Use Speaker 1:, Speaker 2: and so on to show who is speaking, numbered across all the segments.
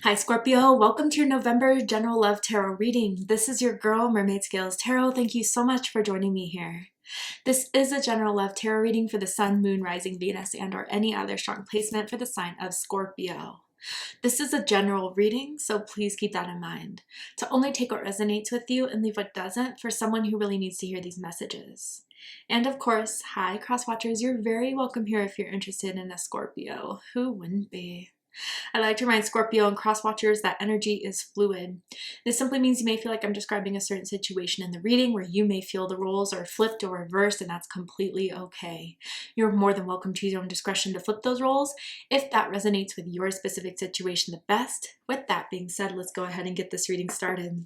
Speaker 1: Hi Scorpio, welcome to your November General Love Tarot reading. This is your girl, Mermaid Scales Tarot. Thank you so much for joining me here. This is a General Love Tarot reading for the Sun, Moon, Rising, Venus, and or any other strong placement for the sign of Scorpio. This is a general reading, so please keep that in mind. To only take what resonates with you and leave what doesn't for someone who really needs to hear these messages. And of course, hi cross-watchers, you're very welcome here if you're interested in a Scorpio. Who wouldn't be? I like to remind Scorpio and cross-watchers that energy is fluid. This simply means you may feel like I'm describing a certain situation in the reading where you may feel the roles are flipped or reversed, and that's completely okay. You're more than welcome to use your own discretion to flip those roles if that resonates with your specific situation the best. With that being said, let's go ahead and get this reading started.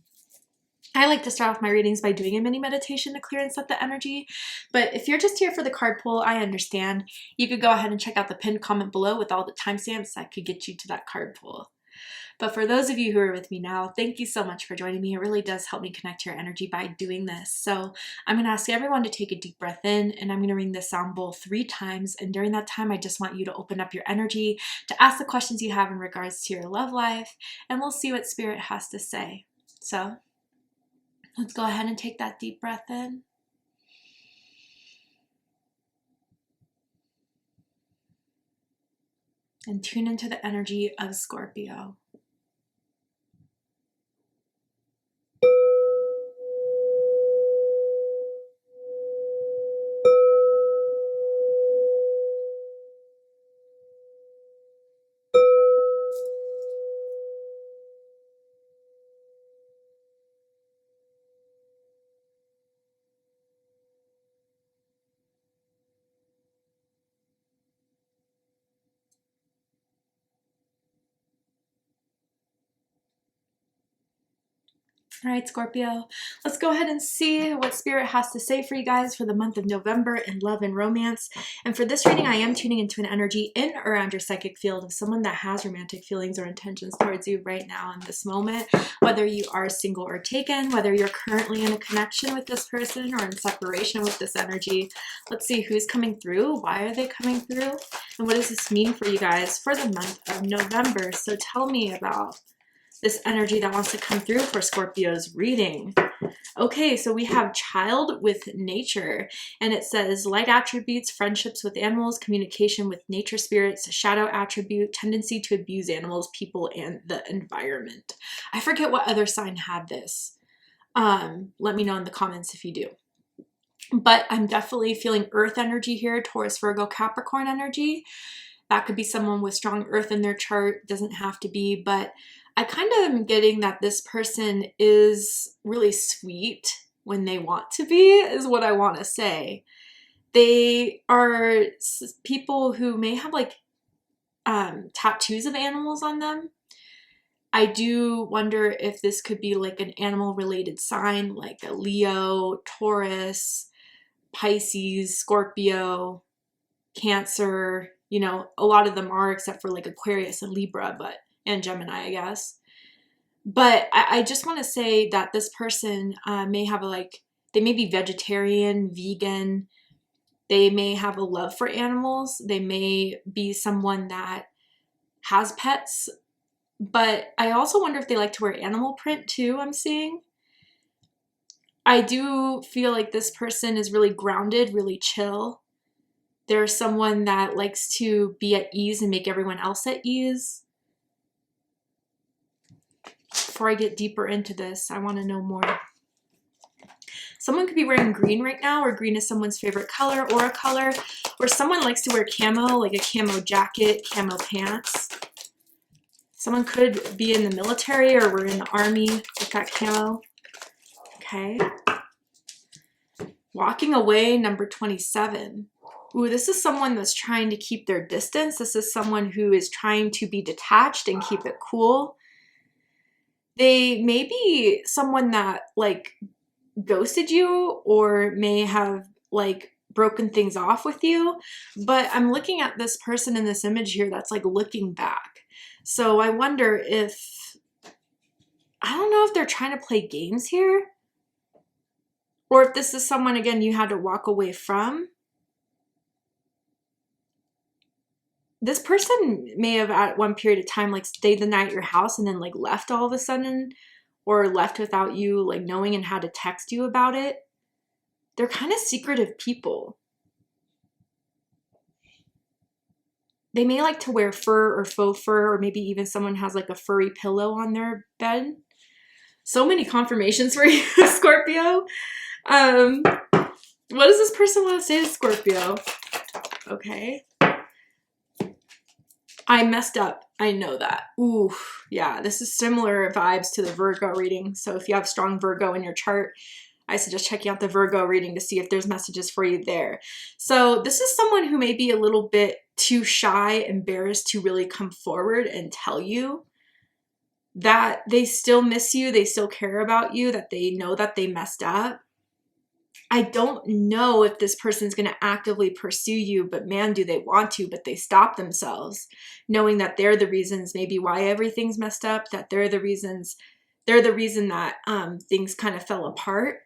Speaker 1: I like to start off my readings by doing a mini meditation to clear and set the energy, but if you're just here for the card pull, I understand. You could go ahead and check out the pinned comment below with all the timestamps that could get you to that card pull. But for those of you who are with me now, thank you so much for joining me. It really does help me connect to your energy by doing this. So I'm going to ask everyone to take a deep breath in, and I'm going to ring the sound bowl 3 times. And during that time, I just want you to open up your energy to ask the questions you have in regards to your love life, and we'll see what Spirit has to say. So let's go ahead and take that deep breath in. And tune into the energy of Scorpio. All right, Scorpio, let's go ahead and see what Spirit has to say for you guys for the month of November in love and romance. And for this reading, I am tuning into an energy in or around your psychic field of someone that has romantic feelings or intentions towards you right now in this moment, whether you are single or taken, whether you're currently in a connection with this person or in separation with this energy. Let's see who's coming through, why are they coming through, and what does this mean for you guys for the month of November. So tell me about this energy that wants to come through for Scorpio's reading. Okay, so we have child with nature, and it says light attributes, friendships with animals, communication with nature spirits, shadow attribute, tendency to abuse animals, people, and the environment. I forget what other sign had this. Let me know in the comments if you do. But I'm definitely feeling earth energy here, Taurus, Virgo, Capricorn energy. That could be someone with strong earth in their chart, doesn't have to be, but I kind of am getting that this person is really sweet when they want to be, is what I want to say. They are people who may have like tattoos of animals on them. I do wonder if this could be like an animal related sign, like a Leo, Taurus, Pisces, Scorpio, Cancer. You know, a lot of them are, except for like Aquarius and Libra, and Gemini, I guess. But I just want to say that this person may have they may be vegetarian, vegan. They may have a love for animals. They may be someone that has pets. But I also wonder if they like to wear animal print too, I'm seeing. I do feel like this person is really grounded, really chill. They're someone that likes to be at ease and make everyone else at ease. Before I get deeper into this, I want to know more. Someone could be wearing green right now, or green is someone's favorite color or a color, or someone likes to wear camo, like a camo jacket, camo pants. Someone could be in the military or we're in the army with that camo. Okay. Walking away, number 27. Ooh, this is someone that's trying to keep their distance. This is someone who is trying to be detached and keep it cool. They may be someone that like ghosted you or may have like broken things off with you, but I'm looking at this person in this image here that's like looking back. So I wonder if, I don't know if they're trying to play games here, or if this is someone, again, you had to walk away from. this person may have at one period of time like stayed the night at your house and then like left all of a sudden, or left without you like knowing and had to text you about it. They're kind of secretive people. They may like to wear fur or faux fur, or maybe even someone has like a furry pillow on their bed. So many confirmations for you, Scorpio. What does this person want to say to Scorpio? Okay. I messed up. I know that. Ooh, yeah, this is similar vibes to the Virgo reading. So if you have strong Virgo in your chart, I suggest checking out the Virgo reading to see if there's messages for you there. So this is someone who may be a little bit too shy, embarrassed to really come forward and tell you that they still miss you, they still care about you, that they know that they messed up. I don't know if this person's going to actively pursue you, but man, do they want to, but they stop themselves, knowing that they're the reasons maybe why everything's messed up, that they're the reason that things kind of fell apart.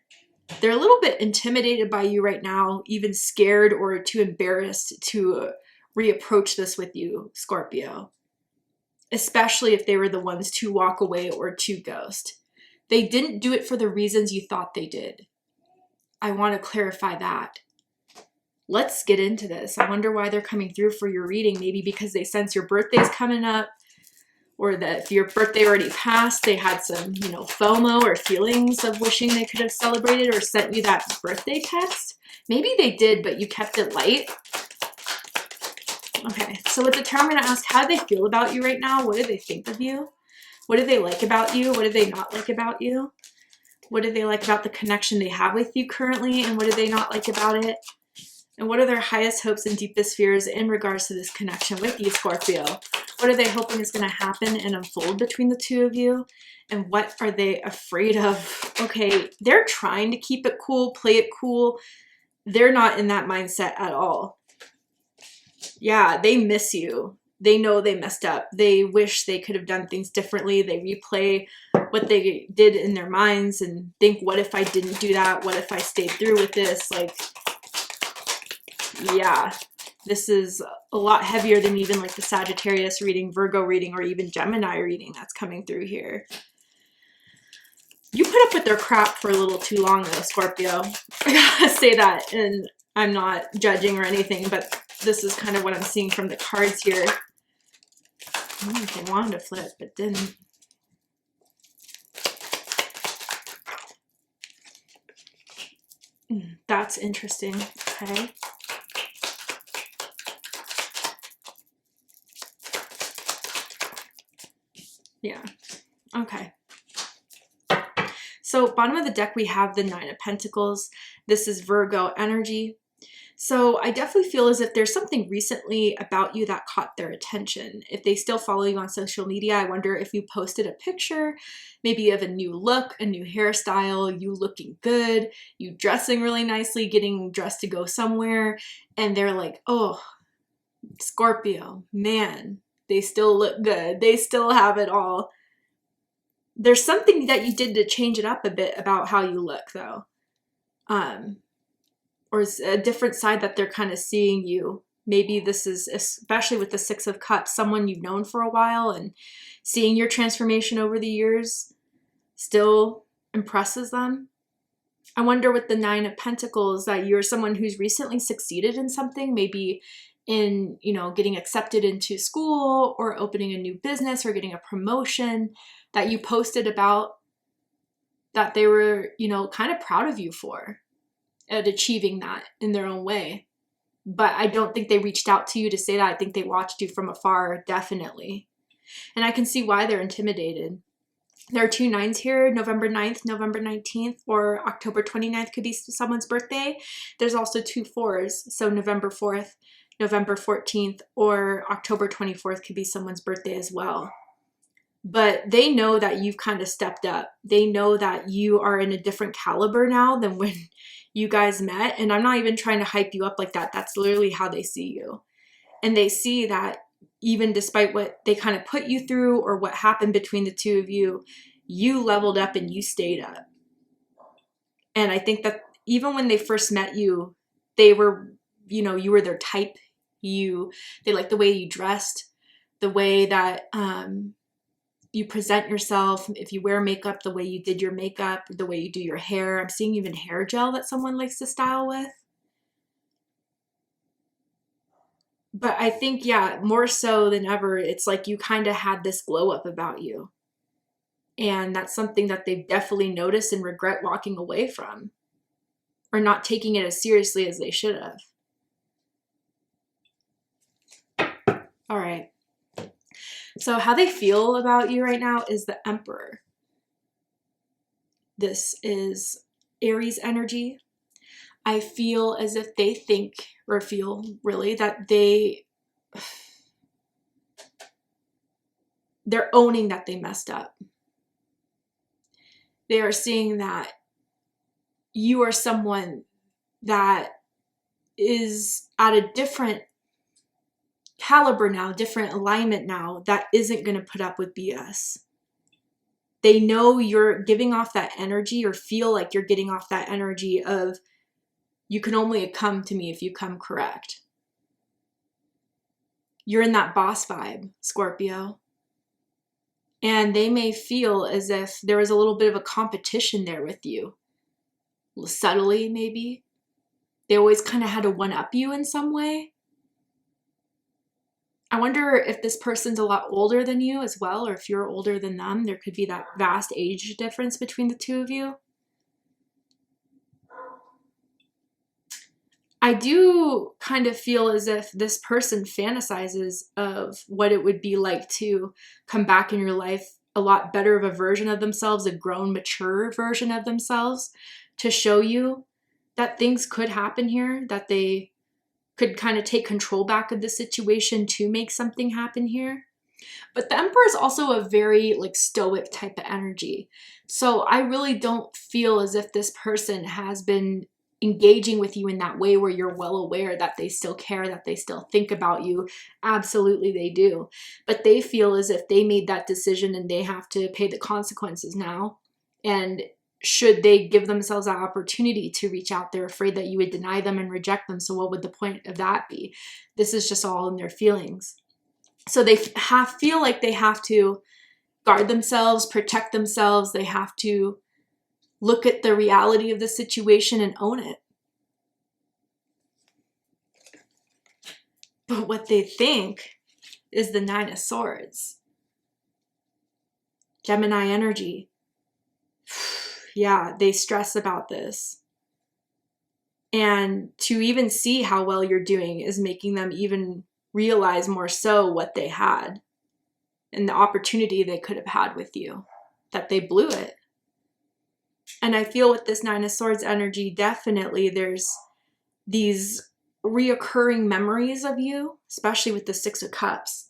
Speaker 1: They're a little bit intimidated by you right now, even scared or too embarrassed to reapproach this with you, Scorpio, especially if they were the ones to walk away or to ghost. They didn't do it for the reasons you thought they did. I want to clarify that. Let's get into this. I wonder why they're coming through for your reading. Maybe because they sense your birthday's coming up, or that if your birthday already passed, they had some, you know, FOMO or feelings of wishing they could have celebrated or sent you that birthday text. Maybe they did, but you kept it light. Okay, so with the tarot, I'm going to ask, how do they feel about you right now? What do they think of you? What do they like about you? What do they not like about you? What do they like about the connection they have with you currently? And what do they not like about it? And what are their highest hopes and deepest fears in regards to this connection with you, Scorpio? What are they hoping is going to happen and unfold between the two of you? And what are they afraid of? Okay, they're trying to keep it cool, play it cool. They're not in that mindset at all. Yeah, they miss you. They know they messed up. They wish they could have done things differently. They replay what they did in their minds and think, what if I didn't do that? What if I stayed through with this? Like, yeah, this is a lot heavier than even like the Sagittarius reading, Virgo reading, or even Gemini reading that's coming through here. You put up with their crap for a little too long though, Scorpio. I gotta say that, and I'm not judging or anything, but this is kind of what I'm seeing from the cards here. I don't know if they wanted to flip, but didn't. That's interesting. Okay. Yeah. Okay. So bottom of the deck, we have the Nine of Pentacles. This is Virgo energy. So I definitely feel as if there's something recently about you that caught their attention. If they still follow you on social media, I wonder if you posted a picture, maybe of a new look, a new hairstyle, you looking good, you dressing really nicely, getting dressed to go somewhere, and they're like, oh, Scorpio, man, they still look good. They still have it all. There's something that you did to change it up a bit about how you look though. Or it's a different side that they're kind of seeing you. Maybe this is, especially with the Six of Cups, someone you've known for a while, and seeing your transformation over the years still impresses them. I wonder with the Nine of Pentacles that you're someone who's recently succeeded in something, maybe in, you know, getting accepted into school or opening a new business or getting a promotion that you posted about, that they were, you know, kind of proud of you for at achieving that in their own way. But I don't think they reached out to you to say that. I think they watched you from afar, definitely. And I can see why they're intimidated. There are two nines here, November 9th, November 19th, or October 29th could be someone's birthday. There's also two fours, so November 4th, November 14th, or October 24th could be someone's birthday as well. But they know that you've kind of stepped up. They know that you are in a different caliber now than when you guys met. And I'm not even trying to hype you up like that. That's literally how they see you. And they see that even despite what they kind of put you through or what happened between the two of you, you leveled up and you stayed up. And I think that even when they first met you, they were, you know, you were their type. They like the way you dressed, the way that you present yourself. If you wear makeup, the way you did your makeup, the way you do your hair. I'm seeing even hair gel that someone likes to style with. But I think, yeah, more so than ever, it's like you kind of had this glow up about you. And that's something that they've definitely noticed and regret walking away from, or not taking it as seriously as they should have. All right. So how they feel about you right now is the Emperor. This is Aries energy. I feel as if they think, or feel really, that they're owning that they messed up. They are seeing that you are someone that is at a different caliber now, different alignment now, that isn't going to put up with BS. They know you're giving off that energy, or feel like you're getting off that energy of, you can only come to me if you come correct. You're in that boss vibe, Scorpio. And they may feel as if there was a little bit of a competition there with you. Subtly, maybe. They always kind of had to one-up you in some way. I wonder if this person's a lot older than you as well, or if you're older than them. There could be that vast age difference between the two of you. I do kind of feel as if this person fantasizes of what it would be like to come back in your life, a lot better of a version of themselves, a grown, mature version of themselves, to show you that things could happen here, that they could kind of take control back of the situation to make something happen here. But the Emperor is also a very like stoic type of energy. So I really don't feel as if this person has been engaging with you in that way where you're well aware that they still care, that they still think about you. Absolutely they do. But they feel as if they made that decision and they have to pay the consequences now. And should they give themselves that opportunity to reach out, they're afraid that you would deny them and reject them. So what would the point of that be? This is just all in their feelings. So they feel like they have to guard themselves, protect themselves. They have to look at the reality of the situation and own it. But what they think is the Nine of Swords. Gemini energy. Yeah, they stress about this. And to even see how well you're doing is making them even realize more so what they had and the opportunity they could have had with you, that they blew it. And I feel with this Nine of Swords energy, definitely there's these reoccurring memories of you, especially with the Six of Cups,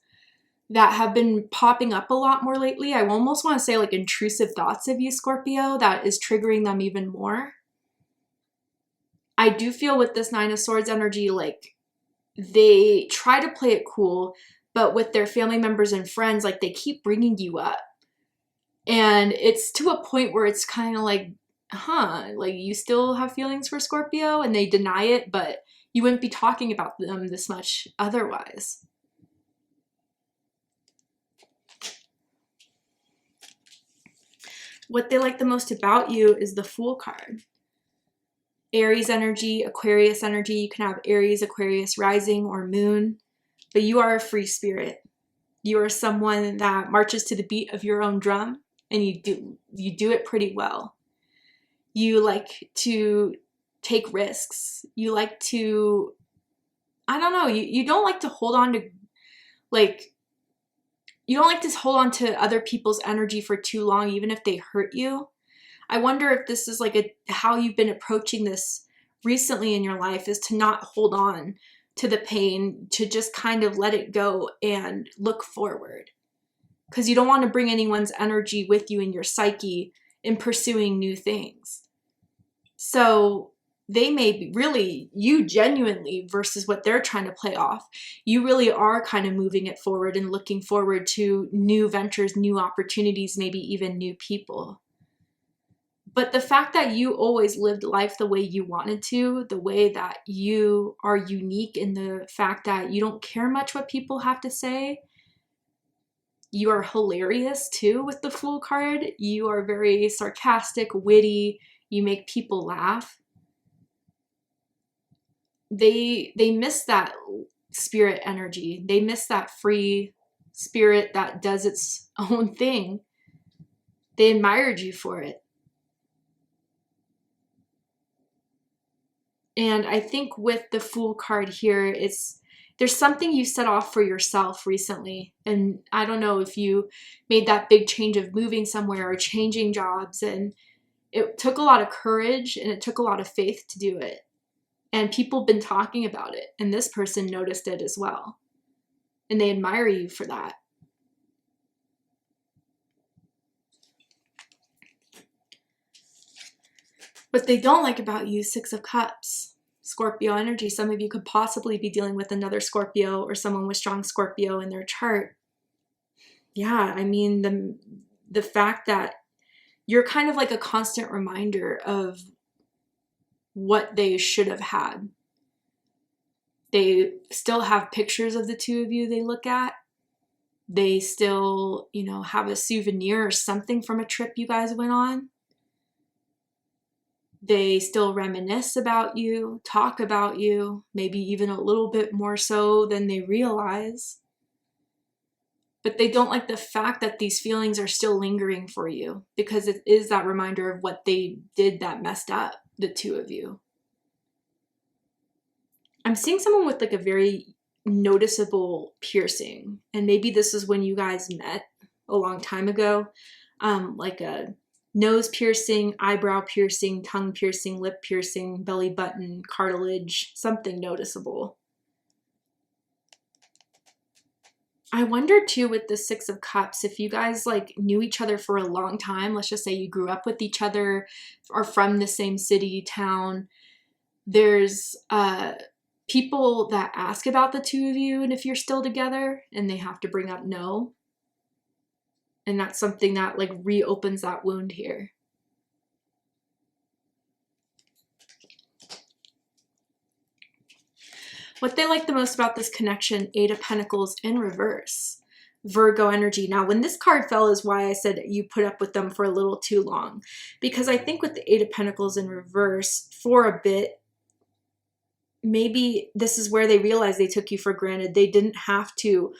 Speaker 1: that have been popping up a lot more lately. I almost want to say like intrusive thoughts of you, Scorpio, that is triggering them even more. I do feel with this Nine of Swords energy, like they try to play it cool, but with their family members and friends, like they keep bringing you up. And it's to a point where it's kind of like, like you still have feelings for Scorpio, and they deny it, but you wouldn't be talking about them this much otherwise. What they like the most about you is the Fool card. Aries energy, Aquarius energy. You can have Aries, Aquarius, rising, or moon, but you are a free spirit. You are someone that marches to the beat of your own drum, and you do it pretty well. You like to take risks. You like to, I don't know, you don't like to hold on to, like, you don't like to hold on to other people's energy for too long, even if they hurt you. I wonder if this is like how you've been approaching this recently in your life, is to not hold on to the pain, to just kind of let it go and look forward. Because you don't want to bring anyone's energy with you in your psyche in pursuing new things. So they may be really, you genuinely, versus what they're trying to play off, you really are kind of moving it forward and looking forward to new ventures, new opportunities, maybe even new people. But the fact that you always lived life the way you wanted to, the way that you are unique in the fact that you don't care much what people have to say. You are hilarious too with the Fool card. You are very sarcastic, witty. You make people laugh. They miss that spirit energy. They miss that free spirit that does its own thing. They admired you for it. And I think with the Fool card here, there's something you set off for yourself recently. And I don't know if you made that big change of moving somewhere or changing jobs. And it took a lot of courage and it took a lot of faith to do it. And people have been talking about it. And this person noticed it as well. And they admire you for that. What they don't like about you, Six of Cups. Scorpio energy. Some of you could possibly be dealing with another Scorpio or someone with strong Scorpio in their chart. Yeah, I mean, the fact that you're kind of like a constant reminder of what they should have had. They still have pictures of the two of you they look at. They still, you know, have a souvenir or something from a trip you guys went on. They still reminisce about you, talk about you, maybe even a little bit more so than they realize. But they don't like the fact that these feelings are still lingering for you because it is that reminder of what they did that messed up, the two of you. I'm seeing someone with like a very noticeable piercing. And maybe this is when you guys met a long time ago. Like a nose piercing, eyebrow piercing, tongue piercing, lip piercing, belly button, cartilage, something noticeable. I wonder too with the Six of Cups, if you guys like knew each other for a long time, let's just say you grew up with each other, are from the same city, town, there's people that ask about the two of you and if you're still together, and they have to bring up no. And that's something that like reopens that wound here. What they like the most about this connection, Eight of Pentacles in reverse. Virgo energy. Now, when this card fell is why I said you put up with them for a little too long. Because I think with the Eight of Pentacles in reverse, for a bit, maybe this is where they realized they took you for granted. They didn't have to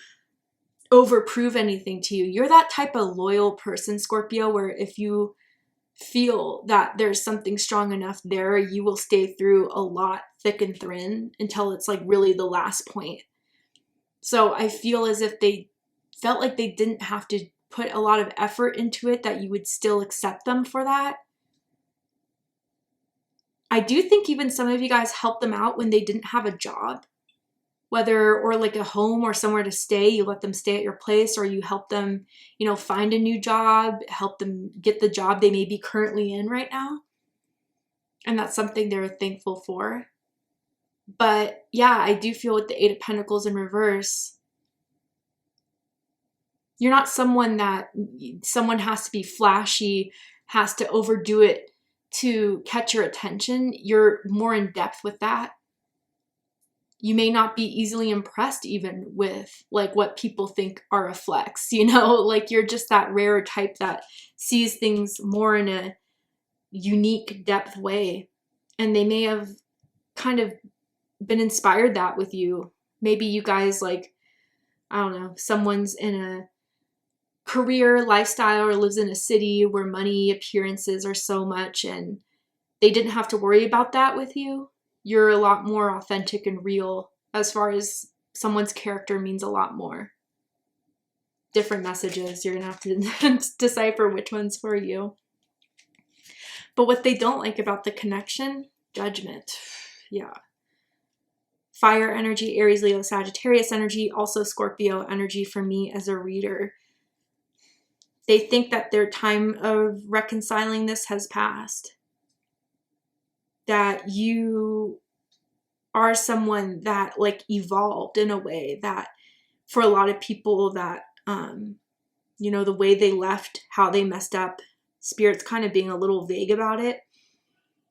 Speaker 1: overprove anything to you. You're that type of loyal person, Scorpio, where if you feel that there's something strong enough there, you will stay through a lot, thick and thin, until it's like really the last point. So I feel as if they felt like they didn't have to put a lot of effort into it, that you would still accept them for that. I do think even some of you guys helped them out when they didn't have a job, whether or like a home or somewhere to stay. You let them stay at your place, or you help them, you know, find a new job, help them get the job they may be currently in right now. And that's something they're thankful for. But yeah, I do feel with the Eight of Pentacles in reverse, you're not someone that someone has to be flashy, has to overdo it to catch your attention. You're more in depth with that. You may not be easily impressed even with like what people think are a flex, you know, like you're just that rare type that sees things more in a unique depth way. And they may have kind of been inspired that with you. Maybe you guys like, I don't know, someone's in a career, lifestyle, or lives in a city where money, appearances are so much, and they didn't have to worry about that with you. You're a lot more authentic and real as far as someone's character means a lot more. Different messages. You're going to have to decipher which one's for you. But what they don't like about the connection, Judgment. Yeah. Fire energy, Aries, Leo, Sagittarius energy, also Scorpio energy for me as a reader. They think that their time of reconciling this has passed. That you are someone that like evolved in a way that for a lot of people that, you know, the way they left, how they messed up, Spirit's kind of being a little vague about it,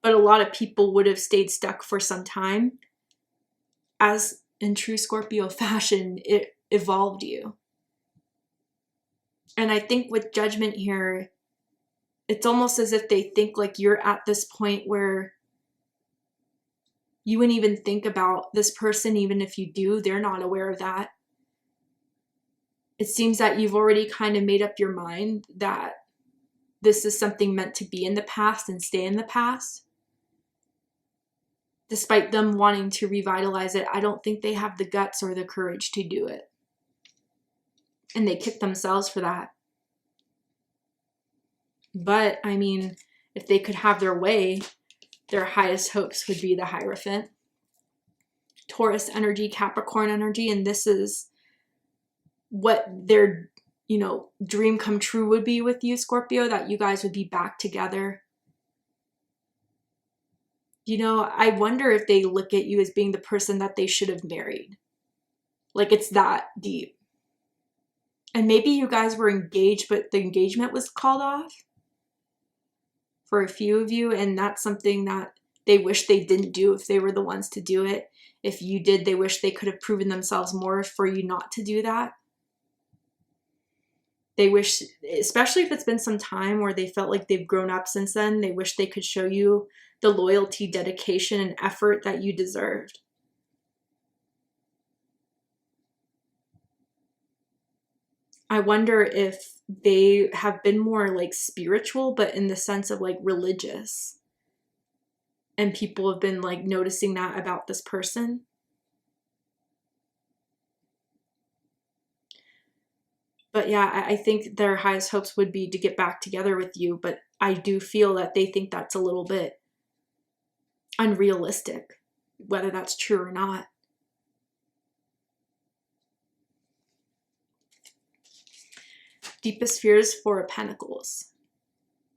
Speaker 1: but a lot of people would have stayed stuck for some time. As in true Scorpio fashion, it evolved you. And I think with Judgment here, it's almost as if they think like you're at this point where you wouldn't even think about this person. Even if you do, they're not aware of that. It seems that you've already kind of made up your mind that this is something meant to be in the past and stay in the past. Despite them wanting to revitalize it, I don't think they have the guts or the courage to do it. And they kick themselves for that. But, I mean, if they could have their way, their highest hopes would be the Hierophant. Taurus energy, Capricorn energy, and this is what their, you know, dream come true would be with you, Scorpio, that you guys would be back together. You know, I wonder if they look at you as being the person that they should have married. Like, it's that deep. And maybe you guys were engaged, but the engagement was called off for a few of you, and that's something that they wish they didn't do if they were the ones to do it. If you did, they wish they could have proven themselves more for you not to do that. They wish, especially if it's been some time where they felt like they've grown up since then, they wish they could show you the loyalty, dedication, and effort that you deserved. I wonder if they have been more like spiritual, but in the sense of like religious. And people have been like noticing that about this person. But yeah, I think their highest hopes would be to get back together with you. But I do feel that they think that's a little bit unrealistic, whether that's true or not. Deepest fears, Four of Pentacles,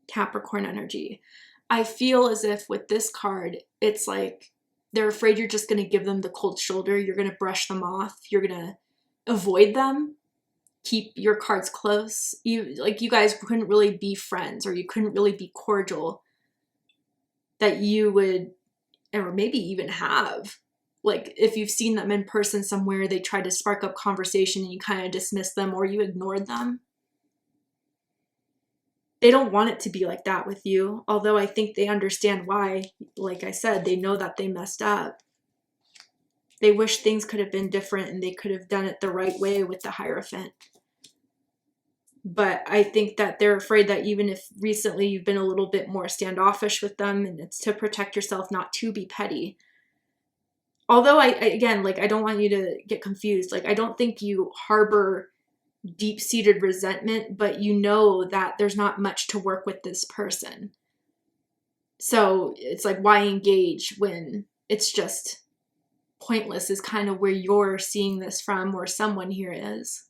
Speaker 1: Capricorn energy. I feel as if with this card, it's like they're afraid you're just going to give them the cold shoulder. You're going to brush them off. You're going to avoid them. Keep your cards close. You guys couldn't really be friends, or you couldn't really be cordial, that you would, or maybe even have. Like if you've seen them in person somewhere, they tried to spark up conversation and you kind of dismissed them or you ignored them. They don't want it to be like that with you, although I think they understand why. Like I said, they know that they messed up. They wish things could have been different and they could have done it the right way with the Hierophant. But I think that they're afraid that even if recently you've been a little bit more standoffish with them, and it's to protect yourself, not to be petty. Although again, like, I don't want you to get confused. Like, I don't think you harbor deep-seated resentment, but you know that there's not much to work with this person. So it's like, why engage when it's just pointless, is kind of where you're seeing this from, or someone here is.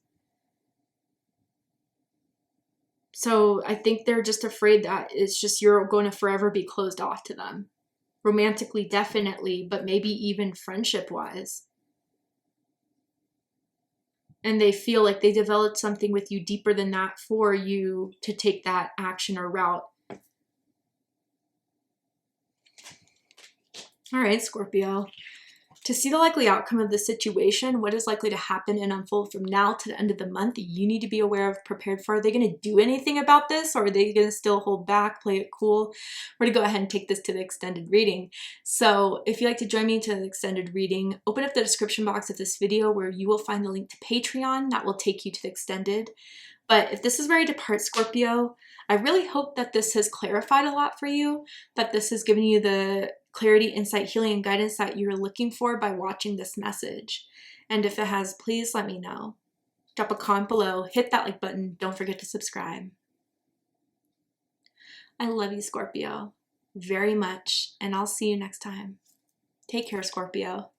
Speaker 1: So I think they're just afraid that it's just you're going to forever be closed off to them. Romantically, definitely, but maybe even friendship-wise. And they feel like they developed something with you deeper than that for you to take that action or route. All right, Scorpio. To see the likely outcome of the situation, what is likely to happen and unfold from now to the end of the month, you need to be aware of, prepared for. Are they going to do anything about this, or are they going to still hold back, play it cool? We're going to go ahead and take this to the extended reading. So if you'd like to join me to the extended reading, open up the description box of this video where you will find the link to Patreon. That will take you to the extended. But if this is where you depart, Scorpio, I really hope that this has clarified a lot for you, that this has given you the clarity, insight, healing, and guidance that you're looking for by watching this message. And if it has, please let me know. Drop a comment below, hit that like button, don't forget to subscribe. I love you, Scorpio, very much, and I'll see you next time. Take care, Scorpio.